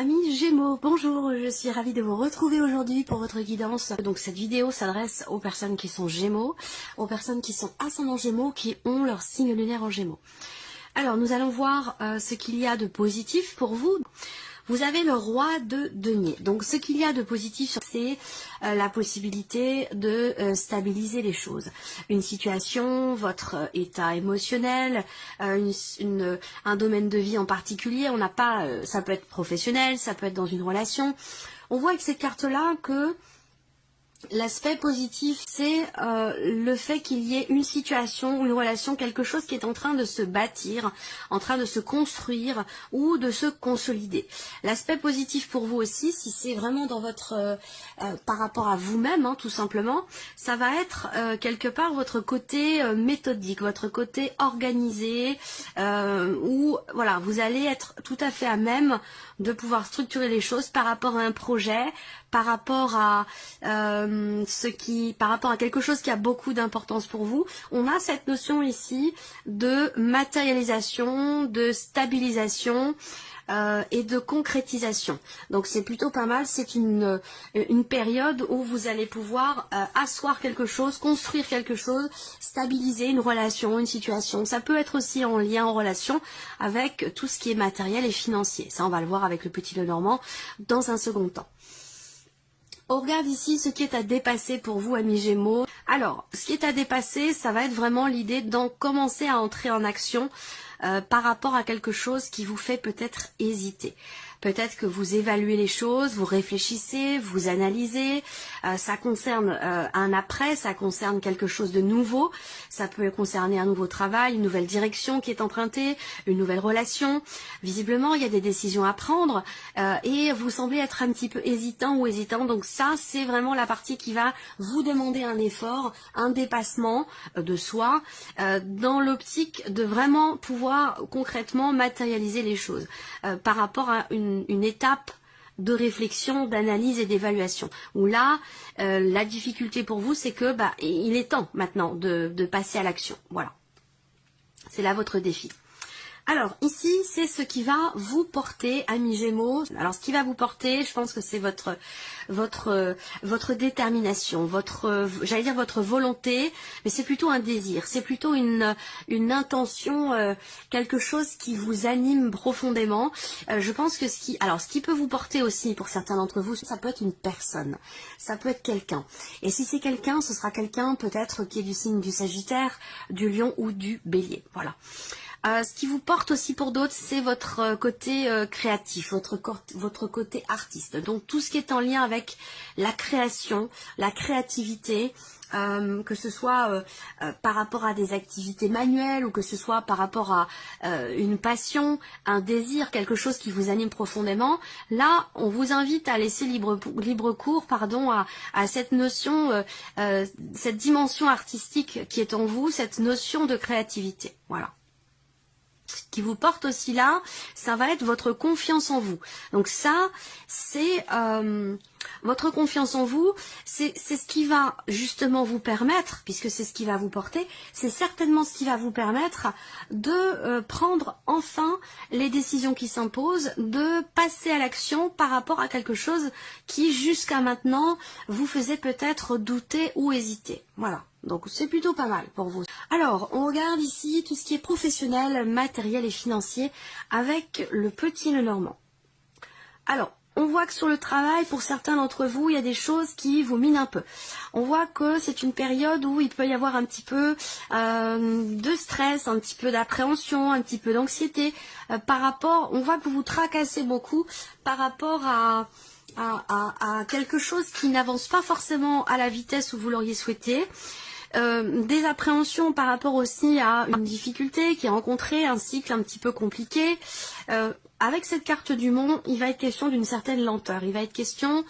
Amis Gémeaux, bonjour, je suis ravie de vous retrouver aujourd'hui pour votre guidance. Donc cette vidéo s'adresse aux personnes qui sont Gémeaux, aux personnes qui sont ascendant Gémeaux, qui ont leur signe lunaire en Gémeaux. Alors nous allons voir ce qu'il y a de positif pour vous. Vous avez le roi de denier. Donc ce qu'il y a de positif, c'est la possibilité de stabiliser les choses. Une situation, votre état émotionnel, un domaine de vie en particulier. On n'a pas, ça peut être professionnel, ça peut être dans une relation. On voit avec cette carte-là que l'aspect positif, c'est le fait qu'il y ait une situation, une relation, quelque chose qui est en train de se bâtir, en train de se construire ou de se consolider. L'aspect positif pour vous aussi, si c'est vraiment dans votre, par rapport à vous-même, hein, tout simplement, ça va être quelque part votre côté méthodique, votre côté organisé, où voilà, vous allez être tout à fait à même de pouvoir structurer les choses par rapport à un projet, par rapport à par rapport à quelque chose qui a beaucoup d'importance pour vous. On a cette notion ici de matérialisation, de stabilisation et de concrétisation. Donc c'est plutôt pas mal, c'est une période où vous allez pouvoir asseoir quelque chose, construire quelque chose, stabiliser une relation, une situation. Ça peut être aussi en lien, en relation avec tout ce qui est matériel et financier. Ça on va le voir avec le petit Lenormand dans un second temps. On regarde ici ce qui est à dépasser pour vous, amis Gémeaux. Alors, ce qui est à dépasser, ça va être vraiment l'idée d'en commencer à entrer en action par rapport à quelque chose qui vous fait peut-être hésiter. Peut-être que vous évaluez les choses, vous réfléchissez, vous analysez. Ça concerne un après, ça concerne quelque chose de nouveau. Ça peut concerner un nouveau travail, une nouvelle direction qui est empruntée, une nouvelle relation. Visiblement, il y a des décisions à prendre et vous semblez être un petit peu hésitant ou hésitant. Donc ça, c'est vraiment la partie qui va vous demander un effort, un dépassement de soi dans l'optique de vraiment pouvoir concrètement matérialiser les choses par rapport à une étape de réflexion, d'analyse et d'évaluation. Où là, la difficulté pour vous, c'est que il est temps maintenant de passer à l'action. Voilà. C'est là votre défi. Alors ici, c'est ce qui va vous porter, amis Gémeaux. Alors ce qui va vous porter, je pense que c'est votre détermination, j'allais dire votre volonté, mais c'est plutôt un désir, c'est plutôt une intention, quelque chose qui vous anime profondément. Je pense que ce qui peut vous porter aussi pour certains d'entre vous, ça peut être une personne, ça peut être quelqu'un. Et si c'est quelqu'un, ce sera quelqu'un peut-être qui est du signe du Sagittaire, du Lion ou du Bélier. Voilà. Ce qui vous porte aussi pour d'autres, c'est votre côté créatif, votre côté artiste. Donc tout ce qui est en lien avec la création, la créativité, que ce soit par rapport à des activités manuelles ou que ce soit par rapport à une passion, un désir, quelque chose qui vous anime profondément. Là, on vous invite à laisser libre cours, à cette notion, cette dimension artistique qui est en vous, cette notion de créativité. Voilà. Ce qui vous porte aussi là, ça va être votre confiance en vous. Donc ça, c'est votre confiance en vous, c'est ce qui va justement vous permettre, puisque c'est ce qui va vous porter, c'est certainement ce qui va vous permettre de prendre enfin les décisions qui s'imposent, de passer à l'action par rapport à quelque chose qui jusqu'à maintenant vous faisait peut-être douter ou hésiter. Voilà. Donc c'est plutôt pas mal pour vous. Alors, on regarde ici tout ce qui est professionnel, matériel et financier avec le petit Lenormand. Alors, on voit que sur le travail, pour certains d'entre vous, il y a des choses qui vous minent un peu. On voit que c'est une période où il peut y avoir un petit peu de stress, un petit peu d'appréhension, un petit peu d'anxiété par rapport, on voit que vous vous tracassez beaucoup par rapport à quelque chose qui n'avance pas forcément à la vitesse où vous l'auriez souhaité. Des appréhensions par rapport aussi à une difficulté qui est rencontrée, un cycle un petit peu compliqué. Avec cette carte du monde, il va être question d'une certaine lenteur. Il va être question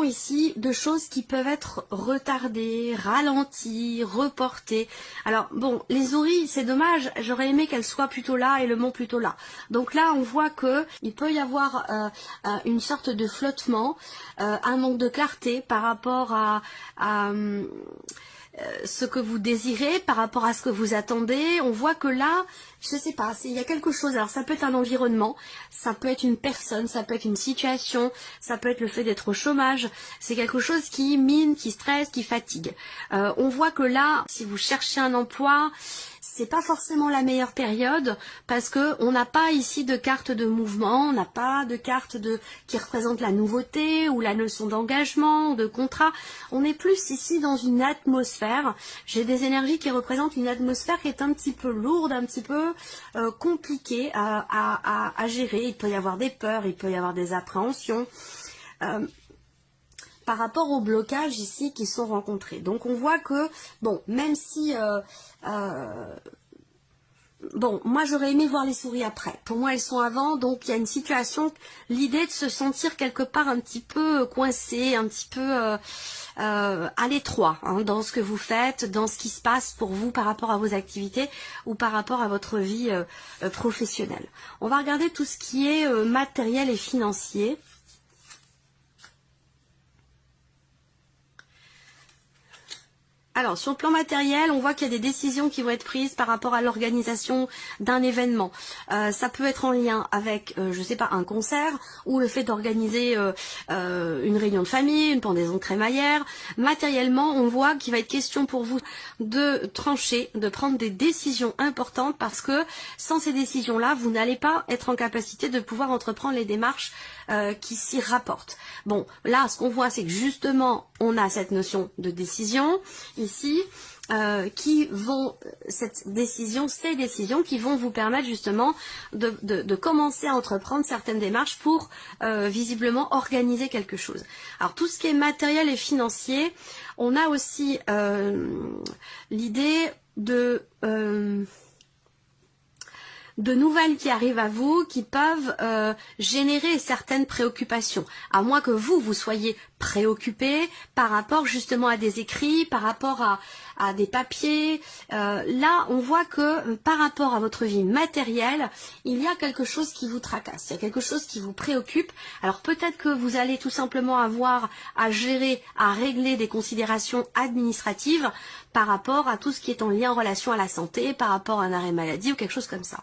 ici de choses qui peuvent être retardées, ralenties, reportées. Alors bon, les oreilles, c'est dommage, j'aurais aimé qu'elles soient plutôt là et le mont plutôt là. Donc là, on voit que il peut y avoir une sorte de flottement, un manque de clarté par rapport à ce que vous désirez, par rapport à ce que vous attendez. On voit que là, je sais pas, il y a quelque chose. Alors ça peut être un environnement, ça peut être une personne, ça peut être une situation, ça peut être le fait d'être au chômage. C'est quelque chose qui mine, qui stresse, qui fatigue. On voit que là, si vous cherchez un emploi, c'est pas forcément la meilleure période parce que on n'a pas ici de carte de mouvement, on n'a pas de carte qui représente la nouveauté ou la notion d'engagement, de contrat. On est plus ici dans une atmosphère. J'ai des énergies qui représentent une atmosphère qui est un petit peu lourde, un petit peu compliquée à gérer. Il peut y avoir des peurs, il peut y avoir des appréhensions. Par rapport aux blocages ici qui sont rencontrés. Donc on voit que, bon, même si... bon, moi j'aurais aimé voir les souris après. Pour moi elles sont avant, donc il y a une situation, l'idée de se sentir quelque part un petit peu coincé, un petit peu à l'étroit hein, dans ce que vous faites, dans ce qui se passe pour vous par rapport à vos activités ou par rapport à votre vie professionnelle. On va regarder tout ce qui est matériel et financier. Alors, sur le plan matériel, on voit qu'il y a des décisions qui vont être prises par rapport à l'organisation d'un événement. Ça peut être en lien avec, je sais pas, un concert ou le fait d'organiser une réunion de famille, une pendaison de crémaillère. Matériellement, on voit qu'il va être question pour vous de trancher, de prendre des décisions importantes parce que sans ces décisions-là, vous n'allez pas être en capacité de pouvoir entreprendre les démarches qui s'y rapportent. Bon, là, ce qu'on voit, c'est que justement, on a cette notion de décision ici, qui vont, ces décisions qui vont vous permettre justement de commencer à entreprendre certaines démarches pour visiblement organiser quelque chose. Alors tout ce qui est matériel et financier, on a aussi l'idée de nouvelles qui arrivent à vous, qui peuvent générer certaines préoccupations. À moins que vous soyez préoccupé par rapport justement à des écrits, par rapport à des papiers. Là, on voit que par rapport à votre vie matérielle, il y a quelque chose qui vous tracasse, il y a quelque chose qui vous préoccupe. Alors peut-être que vous allez tout simplement avoir à gérer, à régler des considérations administratives par rapport à tout ce qui est en lien en relation à la santé, par rapport à un arrêt maladie ou quelque chose comme ça.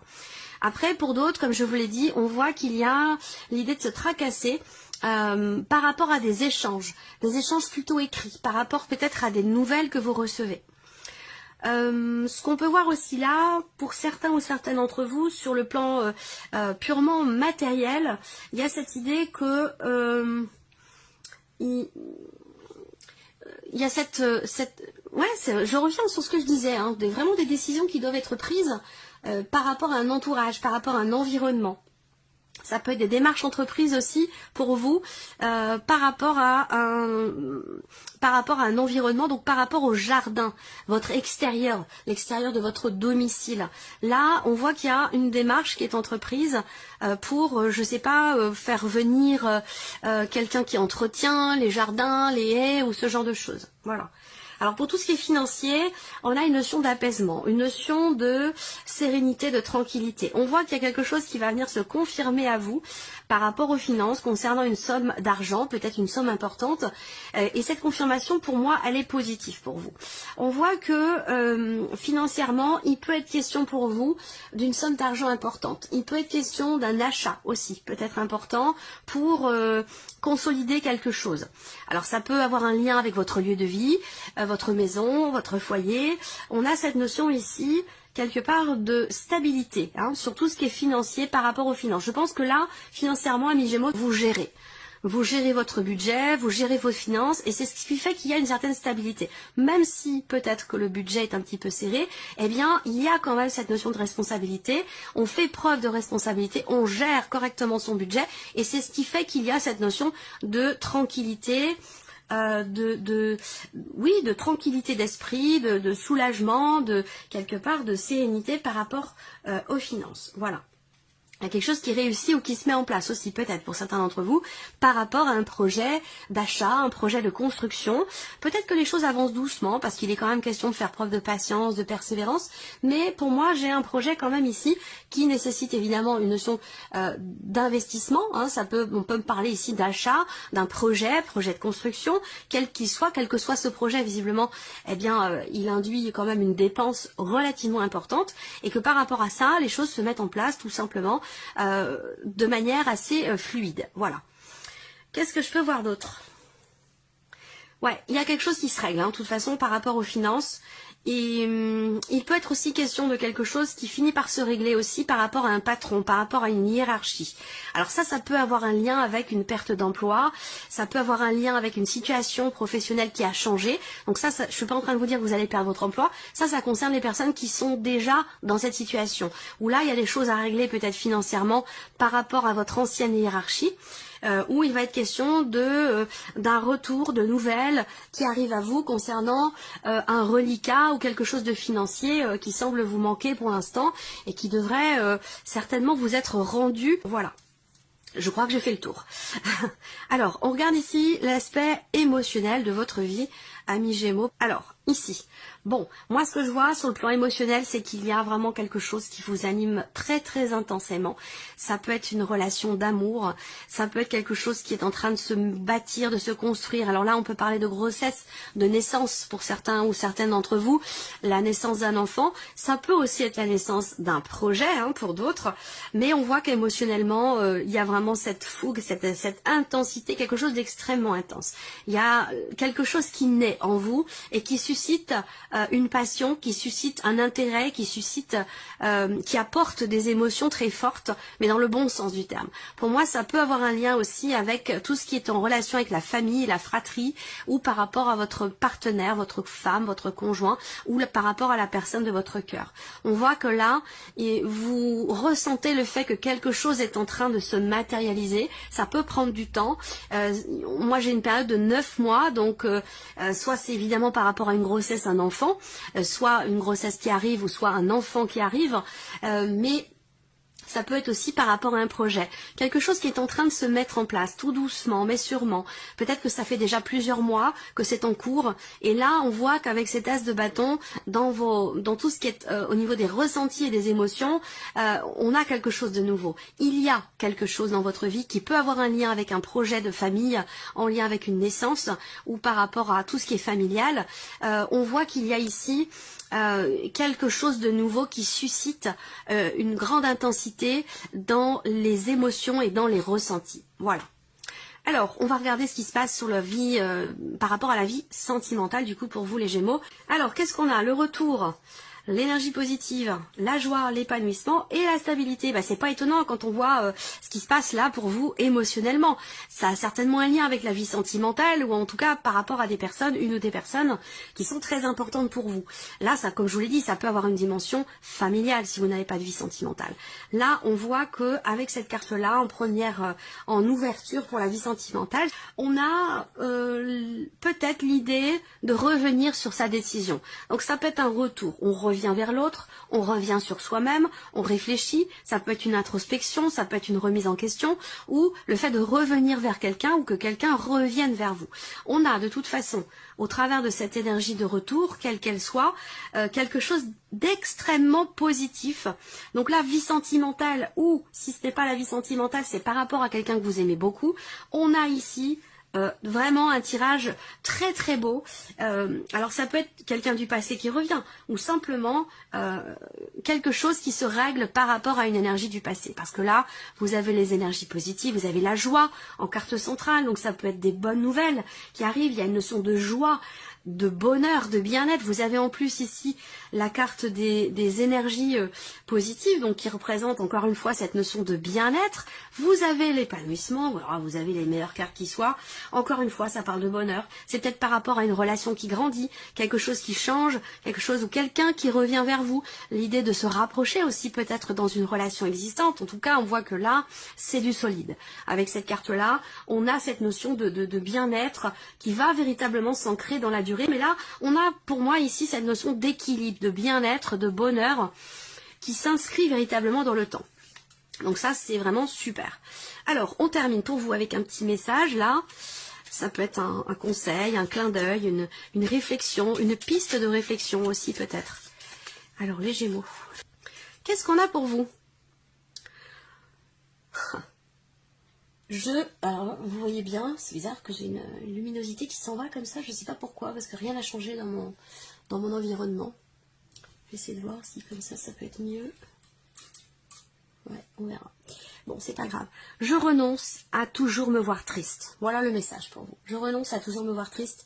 Après, pour d'autres, comme je vous l'ai dit, on voit qu'il y a l'idée de se tracasser par rapport à des échanges plutôt écrits, par rapport peut-être à des nouvelles que vous recevez. Ce qu'on peut voir aussi là, pour certains ou certaines d'entre vous, sur le plan purement matériel, il y a cette idée que il y a je reviens sur ce que je disais, hein, vraiment des décisions qui doivent être prises par rapport à un entourage, par rapport à un environnement. Ça peut être des démarches entreprises aussi pour vous par rapport à un environnement, donc par rapport au jardin, votre extérieur, l'extérieur de votre domicile. Là, on voit qu'il y a une démarche qui est entreprise pour, je sais pas, faire venir quelqu'un qui entretient les jardins, les haies ou ce genre de choses. Voilà. Alors pour tout ce qui est financier, on a une notion d'apaisement, une notion de sérénité, de tranquillité. On voit qu'il y a quelque chose qui va venir se confirmer à vous par rapport aux finances concernant une somme d'argent, peut-être une somme importante. Et cette confirmation, pour moi, elle est positive pour vous. On voit que financièrement, il peut être question pour vous d'une somme d'argent importante. Il peut être question d'un achat aussi, peut-être important, pour consolider quelque chose. Alors ça peut avoir un lien avec votre lieu de vie, votre maison, votre foyer. On a cette notion ici quelque part de stabilité, hein, sur tout ce qui est financier par rapport aux finances. Je pense que là, financièrement, amis Gémeaux, vous gérez. Vous gérez votre budget, vous gérez vos finances, et c'est ce qui fait qu'il y a une certaine stabilité. Même si peut-être que le budget est un petit peu serré, eh bien, il y a quand même cette notion de responsabilité. On fait preuve de responsabilité, on gère correctement son budget, et c'est ce qui fait qu'il y a cette notion de tranquillité, de tranquillité d'esprit, de soulagement, de quelque part de sérénité par rapport aux finances. Voilà. Il y a quelque chose qui réussit ou qui se met en place aussi peut-être pour certains d'entre vous par rapport à un projet d'achat, un projet de construction. Peut-être que les choses avancent doucement parce qu'il est quand même question de faire preuve de patience, de persévérance. Mais pour moi, j'ai un projet quand même ici qui nécessite évidemment une notion d'investissement. Hein. On peut me parler ici d'achat, d'un projet de construction, quel qu'il soit, quel que soit ce projet visiblement, eh bien, il induit quand même une dépense relativement importante et que par rapport à ça, les choses se mettent en place tout simplement de manière assez fluide. Voilà. Qu'est-ce que je peux voir d'autre? Ouais, il y a quelque chose qui se règle, hein, de toute façon, par rapport aux finances. Et il peut être aussi question de quelque chose qui finit par se régler aussi par rapport à un patron, par rapport à une hiérarchie. Alors ça peut avoir un lien avec une perte d'emploi, ça peut avoir un lien avec une situation professionnelle qui a changé. Donc ça je suis pas en train de vous dire que vous allez perdre votre emploi. Ça concerne les personnes qui sont déjà dans cette situation. Où là, il y a des choses à régler peut-être financièrement par rapport à votre ancienne hiérarchie. Où il va être question d'un retour de nouvelles qui arrivent à vous concernant un reliquat ou quelque chose de financier qui semble vous manquer pour l'instant et qui devrait certainement vous être rendu. Voilà. Je crois que j'ai fait le tour. Alors, on regarde ici l'aspect émotionnel de votre vie, amis Gémeaux. Alors, ici, bon, moi ce que je vois sur le plan émotionnel, c'est qu'il y a vraiment quelque chose qui vous anime très très intensément. Ça peut être une relation d'amour, ça peut être quelque chose qui est en train de se bâtir, de se construire. Alors là, on peut parler de grossesse, de naissance pour certains ou certaines d'entre vous, la naissance d'un enfant. Ça peut aussi être la naissance d'un projet hein, pour d'autres, mais on voit qu'émotionnellement, il y a vraiment cette fougue, cette intensité, quelque chose d'extrêmement intense. Il y a quelque chose qui naît en vous et qui suscite une passion, qui suscite un intérêt, qui apporte des émotions très fortes, mais dans le bon sens du terme. Pour moi, ça peut avoir un lien aussi avec tout ce qui est en relation avec la famille, la fratrie, ou par rapport à votre partenaire, votre femme, votre conjoint, ou par rapport à la personne de votre cœur. On voit que là, vous ressentez le fait que quelque chose est en train de se matérialiser. Ça peut prendre du temps. Moi, j'ai une période de 9 mois, donc soit c'est évidemment par rapport à une grossesse, un enfant, soit une grossesse qui arrive ou soit un enfant qui arrive, mais ça peut être aussi par rapport à un projet, quelque chose qui est en train de se mettre en place, tout doucement, mais sûrement. Peut-être que ça fait déjà plusieurs mois que c'est en cours, et là on voit qu'avec cet as de bâton, dans tout ce qui est au niveau des ressentis et des émotions, on a quelque chose de nouveau. Il y a quelque chose dans votre vie qui peut avoir un lien avec un projet de famille, en lien avec une naissance, ou par rapport à tout ce qui est familial. On voit qu'il y a ici quelque chose de nouveau qui suscite une grande intensité dans les émotions et dans les ressentis. Voilà. Alors, on va regarder ce qui se passe sur la vie, par rapport à la vie sentimentale, du coup, pour vous les Gémeaux. Alors, qu'est-ce qu'on a? Le retour, l'énergie positive, la joie, l'épanouissement et la stabilité. Bah, c'est pas étonnant quand on voit ce qui se passe là pour vous émotionnellement. Ça a certainement un lien avec la vie sentimentale ou en tout cas par rapport à des personnes, une ou des personnes qui sont très importantes pour vous. Là, ça, comme je vous l'ai dit, ça peut avoir une dimension familiale si vous n'avez pas de vie sentimentale. Là, on voit que avec cette carte-là, en première, en ouverture pour la vie sentimentale, on a peut-être l'idée de revenir sur sa décision. Donc ça peut être un retour. On revient vers l'autre, on revient sur soi-même, on réfléchit, ça peut être une introspection, ça peut être une remise en question, ou le fait de revenir vers quelqu'un ou que quelqu'un revienne vers vous. On a de toute façon, au travers de cette énergie de retour, quelle qu'elle soit, quelque chose d'extrêmement positif. Donc la vie sentimentale, ou si ce n'est pas la vie sentimentale, c'est par rapport à quelqu'un que vous aimez beaucoup, on a ici vraiment un tirage très très beau. Alors ça peut être quelqu'un du passé qui revient ou simplement quelque chose qui se règle par rapport à une énergie du passé, parce que là vous avez les énergies positives, vous avez la joie en carte centrale, donc ça peut être des bonnes nouvelles qui arrivent, il y a une notion de joie, de bonheur, de bien-être. Vous avez en plus ici la carte des énergies positives, donc qui représente encore une fois cette notion de bien-être. Vous avez l'épanouissement, vous avez les meilleures cartes qui soient. Encore une fois, ça parle de bonheur. C'est peut-être par rapport à une relation qui grandit, quelque chose qui change, quelque chose ou quelqu'un qui revient vers vous. L'idée de se rapprocher aussi peut-être dans une relation existante. En tout cas, on voit que là, c'est du solide. Avec cette carte-là, on a cette notion de bien-être qui va véritablement s'ancrer dans la durée. Mais là, on a pour moi ici cette notion d'équilibre, de bien-être, de bonheur qui s'inscrit véritablement dans le temps. Donc ça, c'est vraiment super. Alors, on termine pour vous avec un petit message, là. Ça peut être un conseil, un clin d'œil, une réflexion, une piste de réflexion aussi, peut-être. Alors, les Gémeaux. Qu'est-ce qu'on a pour vous? Alors, vous voyez bien, c'est bizarre que j'ai une luminosité qui s'en va comme ça, je ne sais pas pourquoi, parce que rien n'a changé dans mon environnement. Je vais essayer de voir si comme ça peut être mieux. Ouais, on verra. Bon, c'est pas grave. Je renonce à toujours me voir triste. Voilà le message pour vous. Je renonce à toujours me voir triste.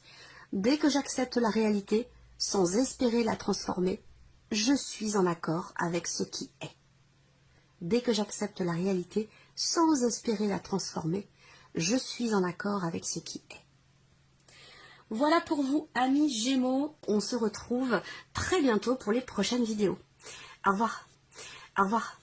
Dès que j'accepte la réalité, sans espérer la transformer, je suis en accord avec ce qui est. Dès que j'accepte la réalité, sans espérer la transformer, je suis en accord avec ce qui est. Voilà pour vous, amis Gémeaux. On se retrouve très bientôt pour les prochaines vidéos. Au revoir. Au revoir.